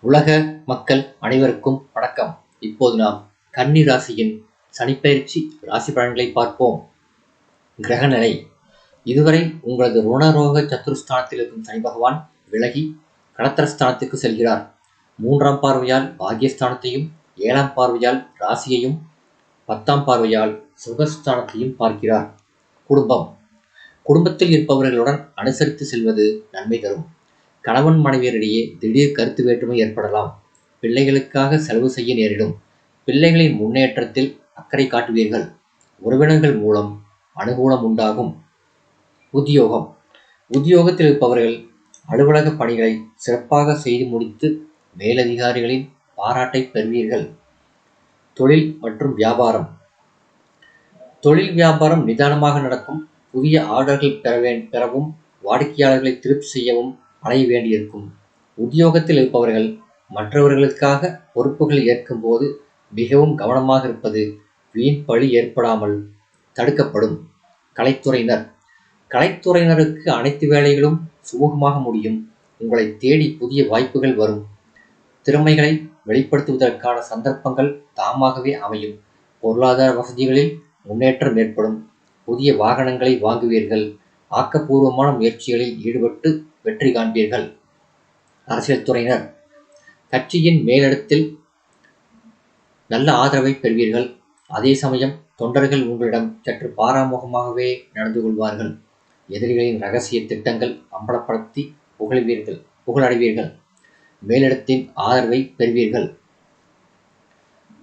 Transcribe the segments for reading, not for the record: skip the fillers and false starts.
உலக மக்கள் அனைவருக்கும் வணக்கம். இப்போது நாம் கன்னி ராசியின் சனிப்பெயர்ச்சி ராசி பலன்களை பார்ப்போம். கிரகநிலை. இதுவரை உங்களது ருணரோக சத்துருஸ்தானத்தில் இருக்கும் சனி பகவான் விலகி கடத்திரஸ்தானத்துக்கு செல்கிறார். 3ஆம் பார்வையால் பாக்கியஸ்தானத்தையும் 7ஆம் பார்வையால் ராசியையும் 10ஆம் பார்வையால் சுகஸ்தானத்தையும் பார்க்கிறார். குடும்பம். குடும்பத்தில் இருப்பவர்களுடன் அனுசரித்து செல்வது நன்மை தரும். கணவன் மனைவியரிடையே திடீர் கருத்து வேற்றுமை ஏற்படலாம். பிள்ளைகளுக்காக செலவு செய்ய நேரிடும். பிள்ளைகளின் முன்னேற்றத்தில் அக்கறை காட்டுவீர்கள். உறவினர்கள் மூலம் அனுகூலம் உண்டாகும். உத்தியோகம். உத்தியோகத்தில் இருப்பவர்கள் அலுவலக பணிகளை சிறப்பாக செய்து முடித்து மேலதிகாரிகளின் பாராட்டை பெறுவீர்கள். தொழில் மற்றும் வியாபாரம். தொழில் வியாபாரம் நிதானமாக நடக்கும். புதிய ஆர்டர்கள் பெறவும் வாடிக்கையாளர்களை திருப்தி செய்யவும் அலைய வேண்டியிருக்கும். உத்தியோகத்தில் இருப்பவர்கள் மற்றவர்களுக்காக பொறுப்புகள் ஏற்கும் போது மிகவும் கவனமாக இருப்பது வீண் பழி ஏற்படாமல் தடுக்கப்படும். கலைத்துறையினர். கலைத்துறையினருக்கு அனைத்து வேலைகளும் சுமூகமாக முடியும். உங்களை தேடி புதிய வாய்ப்புகள் வரும். திறமைகளை வெளிப்படுத்துவதற்கான சந்தர்ப்பங்கள் தாமாகவே அமையும். பொருளாதார வசதிகளில் முன்னேற்றம் ஏற்படும். புதிய வாகனங்களை வாங்குவீர்கள். ஆக்கப்பூர்வமான முயற்சிகளில் ஈடுபட்டு வெற்றி காண்பீர்கள். அரசியல் துறையினர். கட்சியின் மேலிடத்தில் நல்ல ஆதரவை பெறுவீர்கள். அதே சமயம் தொண்டர்கள் உங்களிடம் சற்று பாராமுகமாகவே நடந்து கொள்வார்கள். எதிரிகளின் ரகசிய திட்டங்கள் அம்பலப்படுத்தி புகழடைவீர்கள். மேலிடத்தின் ஆதரவை பெறுவீர்கள்.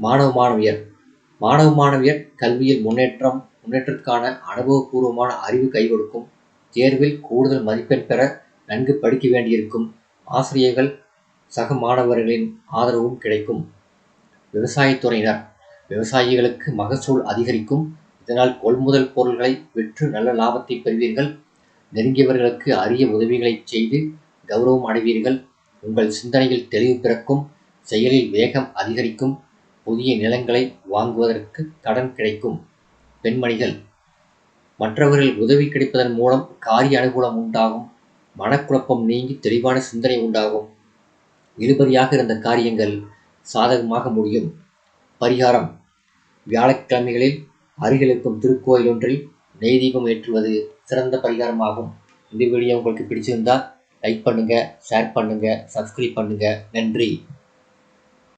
மாணவ மாணவியர் கல்வியில் முன்னேற்றத்திற்கான அனுபவபூர்வமான அறிவு கை கொடுக்கும். தேர்வில் கூடுதல் மதிப்பெண் பெற நன்கு படிக்க வேண்டியிருக்கும். ஆசிரியர்கள் சக மாணவர்களின் ஆதரவும் கிடைக்கும். விவசாயத்துறையினர். விவசாயிகளுக்கு மகசூல் அதிகரிக்கும். இதனால் கொள்முதல் பொருள்களை விற்று நல்ல லாபத்தை பெறுவீர்கள். நெருங்கியவர்களுக்கு அரிய உதவிகளை செய்து கௌரவம் அடைவீர்கள். உங்கள் சிந்தனையில் தெளிவு பிறக்கும். செயலில் வேகம் அதிகரிக்கும். புதிய நிலங்களை வாங்குவதற்கு கடன் கிடைக்கும். பெண்மணிகள். மற்றவர்கள் உதவி கிடைப்பதன் மூலம் காரிய அனுகூலம் உண்டாகும். மனக்குழப்பம் நீங்கி தெளிவான சிந்தனை உண்டாகும். இழுபறியாக இருந்த காரியங்கள் சாதகமாக முடியும். பரிகாரம். வியாழக்கிழமைகளில் அருகில் இருக்கும் திருக்கோயில் ஒன்றில் நெய் தீபம் ஏற்றுவது சிறந்த பரிகாரமாகும். இந்த வீடியோ உங்களுக்கு பிடிச்சிருந்தா லைக் பண்ணுங்க, ஷேர் பண்ணுங்க, சப்ஸ்கிரைப் பண்ணுங்க. நன்றி.